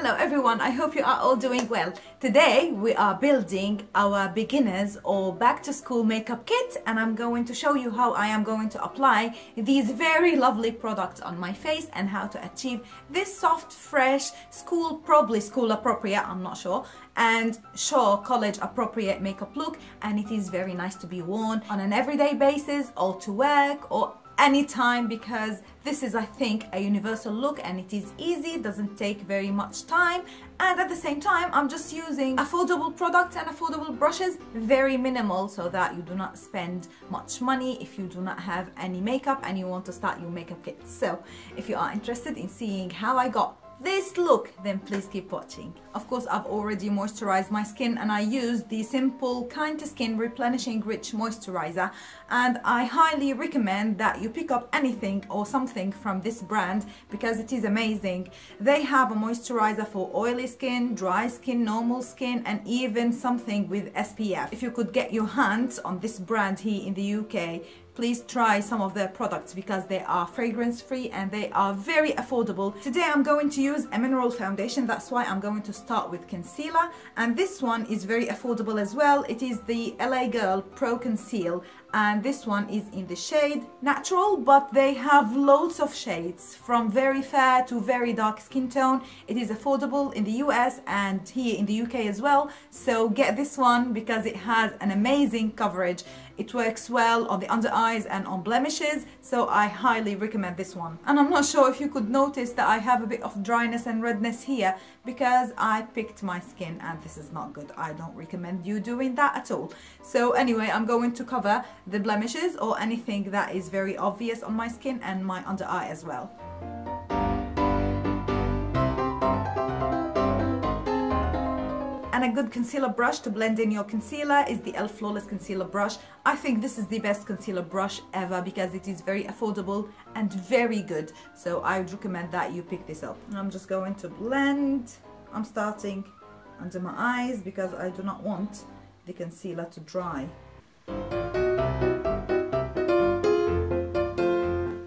Hello everyone, I hope you are all doing well. Today we are building our beginners or back to school makeup kit, and I'm going to show you how I am going to apply these very lovely products on my face and how to achieve this soft, fresh, probably school appropriate, I'm not sure, and sure college appropriate makeup look. And it is very nice to be worn on an everyday basis or to work or anytime, because this is, I think, a universal look and it is easy, doesn't take very much time, and at the same time I'm just using affordable products and affordable brushes, very minimal, so that you do not spend much money if you do not have any makeup and you want to start your makeup kit. So if you are interested in seeing how I got this look, then please keep watching. Of course, I've already moisturized my skin and I use the Simple Kind to Skin Replenishing Rich Moisturizer, and I highly recommend that you pick up anything or something from this brand because it is amazing. They have a moisturizer for oily skin, dry skin, normal skin, and even something with SPF. If you could get your hands on this brand here in the UK, please try some of their products because they are fragrance free and they are very affordable. Today I'm going to use a mineral foundation, that's why I'm going to start with concealer, and this one is very affordable as well. It is the LA Girl Pro Conceal, and this one is in the shade Natural, but they have loads of shades from very fair to very dark skin tone. It is affordable in the US and here in the UK as well, so get this one because it has an amazing coverage. It works well on the under eyes and on blemishes, so I highly recommend this one. And I'm not sure if you could notice that I have a bit of dryness and redness here because I picked my skin, and this is not good. I don't recommend you doing that at all. So anyway, I'm going to cover the blemishes or anything that is very obvious on my skin and my under eye as well. And a good concealer brush to blend in your concealer is the e.l.f. Flawless Concealer Brush. I think this is the best concealer brush ever because it is very affordable and very good. So I would recommend that you pick this up. I'm just going to blend. I'm starting under my eyes because I do not want the concealer to dry.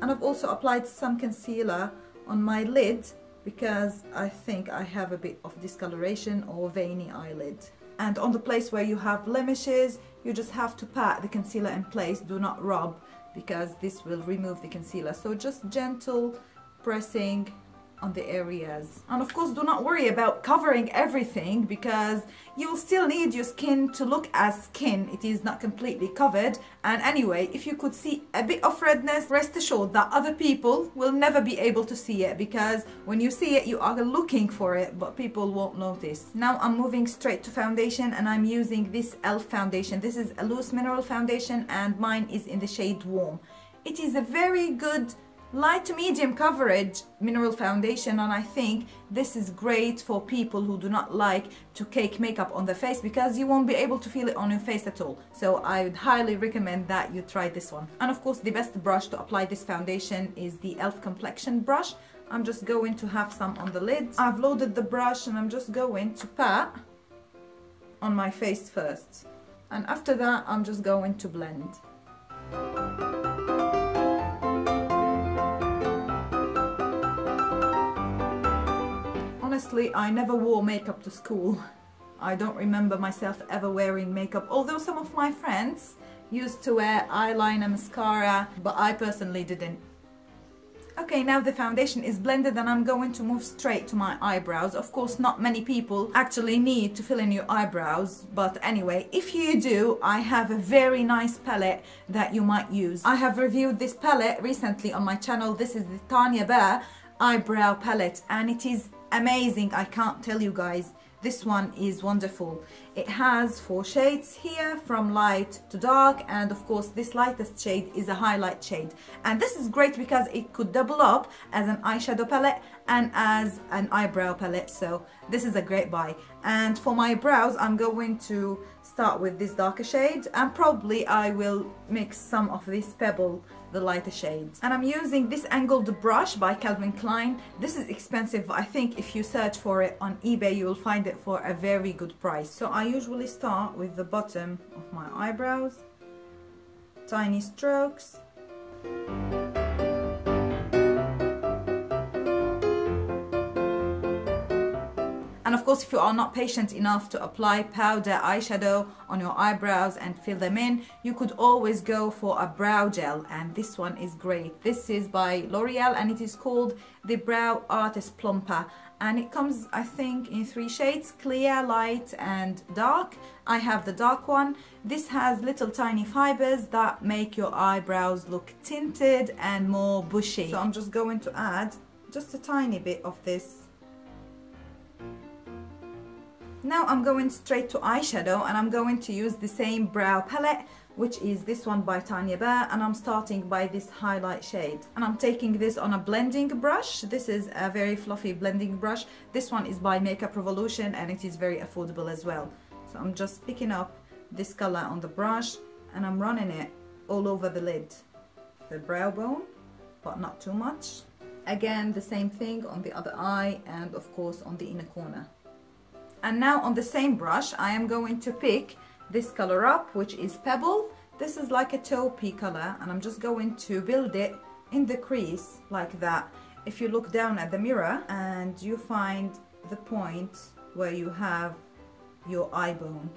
And I've also applied some concealer on my lid because I think I have a bit of discoloration or veiny eyelid. And on the place where you have blemishes, you just have to pat the concealer in place, do not rub, because this will remove the concealer. So just gentle pressing on the areas. And of course, do not worry about covering everything because you will still need your skin to look as skin. It is not completely covered. And anyway, if you could see a bit of redness, rest assured that other people will never be able to see it, because when you see it, you are looking for it, but people won't notice. Now I'm moving straight to foundation, and I'm using this e.l.f. foundation. This is a loose mineral foundation and mine is in the shade Warm. It is a very good light to medium coverage mineral foundation, and I think this is great for people who do not like to cake makeup on their face because you won't be able to feel it on your face at all. So I would highly recommend that you try this one. And of course, the best brush to apply this foundation is the e.l.f. complexion brush. I'm just going to have some on the lid. I've loaded the brush and I'm just going to pat on my face first, and after that I'm just going to blend. Honestly, I never wore makeup to school. I don't remember myself ever wearing makeup, although some of my friends used to wear eyeliner, mascara, but I personally didn't. Okay, now the foundation is blended and I'm going to move straight to my eyebrows. Of course, not many people actually need to fill in your eyebrows, but anyway, if you do, I have a very nice palette that you might use. I have reviewed this palette recently on my channel. This is the Tanya Bear eyebrow palette and it is amazing. I can't tell you guys, this one is wonderful. It has 4 shades here, from light to dark, and of course this lightest shade is a highlight shade, and this is great because it could double up as an eyeshadow palette and as an eyebrow palette, so this is a great buy. And for my brows, I'm going to start with this darker shade, and probably I will mix some of this Pebble, the lighter shades. And I'm using this angled brush by Calvin Klein. This is expensive. I think if you search for it on eBay, you will find it for a very good price. So I usually start with the bottom of my eyebrows, tiny strokes. And of course, if you are not patient enough to apply powder eyeshadow on your eyebrows and fill them in, you could always go for a brow gel, and this one is great. This is by L'Oreal and it is called the Brow Artist Plumper, and it comes, I think, in 3 shades: clear, light and dark. I have the dark one. This has little tiny fibers that make your eyebrows look tinted and more bushy. So I'm just going to add just a tiny bit of this. Now I'm going straight to eyeshadow, and I'm going to use the same brow palette, which is this one by Tanya Bear, and I'm starting by this highlight shade. And I'm taking this on a blending brush. This is a very fluffy blending brush. This one is by Makeup Revolution and it is very affordable as well. So I'm just picking up this color on the brush and I'm running it all over the lid, the brow bone, but not too much. Again, the same thing on the other eye and of course on the inner corner. And now on the same brush, I am going to pick this color up, which is Pebble. This is like a taupey color, and I'm just going to build it in the crease like that. If you look down at the mirror and you find the point where you have your eye bone.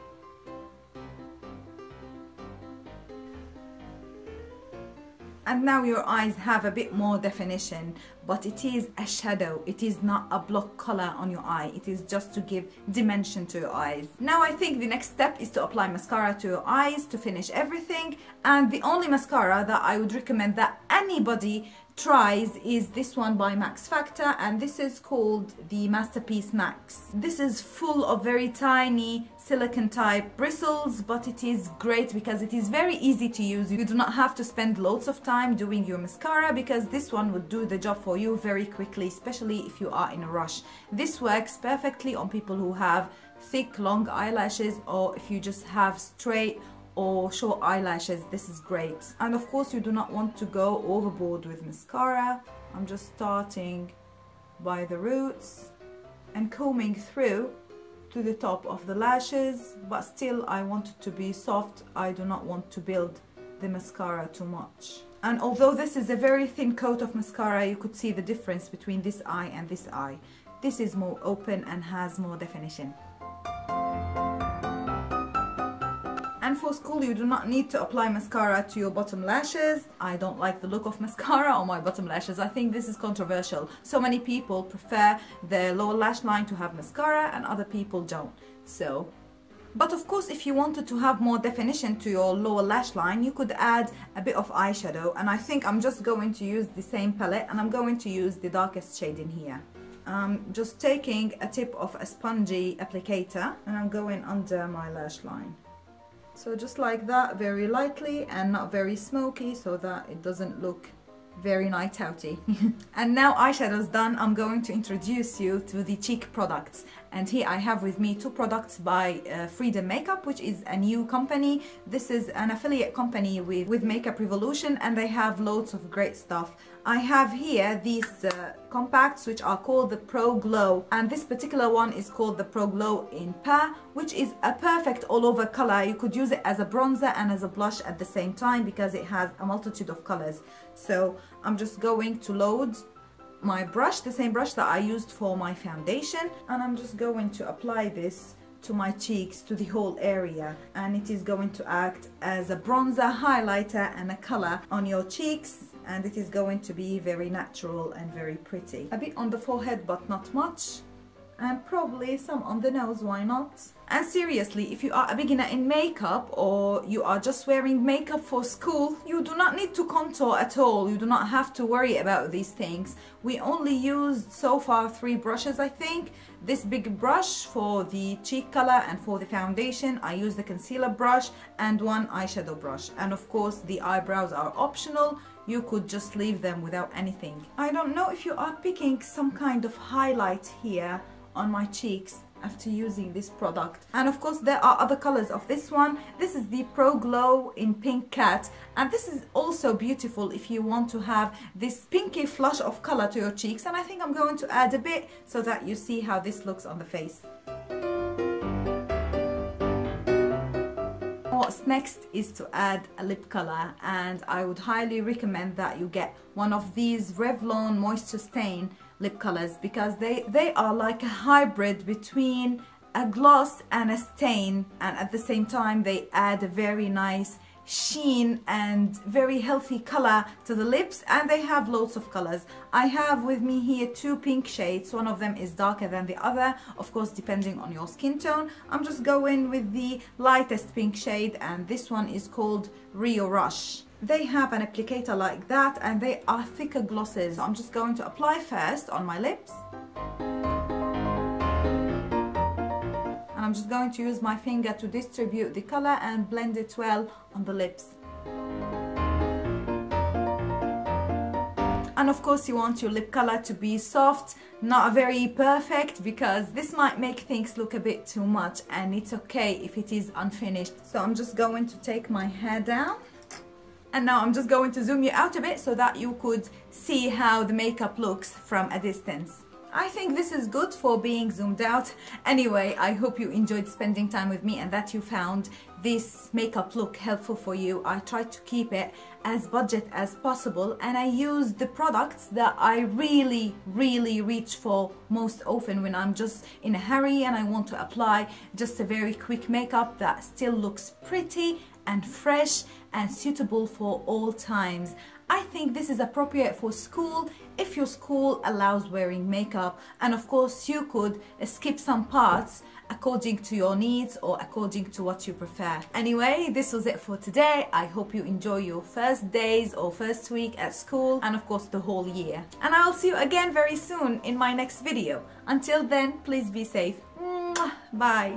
And now your eyes have a bit more definition, but it is a shadow. It is not a block color on your eye. It is just to give dimension to your eyes. Now I think the next step is to apply mascara to your eyes to finish everything. And the only mascara that I would recommend that anybody tries is this one by Max Factor, and this is called the Masterpiece Max. This is full of very tiny silicone type bristles, but it is great because it is very easy to use. You do not have to spend loads of time doing your mascara because this one would do the job for you very quickly, especially if you are in a rush. This works perfectly on people who have thick long eyelashes, or if you just have straight or short eyelashes. This is great. And of course you do not want to go overboard with mascara. I'm just starting by the roots and combing through to the top of the lashes, but still I want it to be soft. I do not want to build the mascara too much. And although this is a very thin coat of mascara, you could see the difference between this eye and this eye. This is more open and has more definition. And for school, you do not need to apply mascara to your bottom lashes. I don't like the look of mascara on my bottom lashes. I think this is controversial. So many people prefer their lower lash line to have mascara and other people don't. But of course, if you wanted to have more definition to your lower lash line, you could add a bit of eyeshadow. And I think I'm just going to use the same palette, and I'm going to use the darkest shade in here. Just taking a tip of a spongy applicator, and I'm going under my lash line. So just like that, very lightly and not very smoky, so that it doesn't look very night outy. And now eyeshadow's done, I'm going to introduce you to the cheek products. And here I have with me 2 products by Freedom Makeup, which is a new company. This is an affiliate company with Makeup Revolution, and they have loads of great stuff. I have here these compacts, which are called the Pro Glow, and this particular one is called the Pro Glow in Pear, which is a perfect all-over color. You could use it as a bronzer and as a blush at the same time because it has a multitude of colors. So I'm just going to load my brush, the same brush that I used for my foundation, and I'm just going to apply this to my cheeks, to the whole area, and it is going to act as a bronzer, highlighter and a color on your cheeks, and it is going to be very natural and very pretty. A bit on the forehead but not much, and probably some on the nose, why not? And seriously, if you are a beginner in makeup or you are just wearing makeup for school, you do not need to contour at all. You do not have to worry about these things. We only used so far 3 brushes, I think. This big brush for the cheek color, and for the foundation I use the concealer brush and 1 eyeshadow brush. And of course the eyebrows are optional. You could just leave them without anything. I don't know if you are picking some kind of highlight here on my cheeks after using this product. And of course there are other colors of this one. This is the Pro Glow in Pink Cat, and this is also beautiful if you want to have this pinky flush of color to your cheeks, and I think I'm going to add a bit so that you see how this looks on the face. what's next is to add a lip color, and I would highly recommend that you get one of these Revlon Moisture Stain lip colors, because they are like a hybrid between a gloss and a stain, and at the same time they add a very nice sheen and very healthy color to the lips, and they have loads of colors. I have with me here 2 pink shades. One of them is darker than the other, of course depending on your skin tone. I'm just going with the lightest pink shade, and this one is called Rio Rush. They have an applicator like that, and they are thicker glosses. I'm just going to apply first on my lips, and I'm just going to use my finger to distribute the color and blend it well on the lips. And of course you want your lip color to be soft, not very perfect, because this might make things look a bit too much, and it's okay if it is unfinished. So I'm just going to take my hair down, and now I'm just going to zoom you out a bit so that you could see how the makeup looks from a distance. I think this is good for being zoomed out. Anyway, I hope you enjoyed spending time with me and that you found this makeup look helpful for you. I tried to keep it as budget as possible, and I use the products that I really reach for most often when I'm just in a hurry and I want to apply just a very quick makeup that still looks pretty and fresh and suitable for all times. I think this is appropriate for school if your school allows wearing makeup, and of course you could skip some parts according to your needs or according to what you prefer. Anyway, this was it for today. I hope you enjoy your first days or first week at school, and of course the whole year. And I will see you again very soon in my next video. Until then, please be safe. Bye.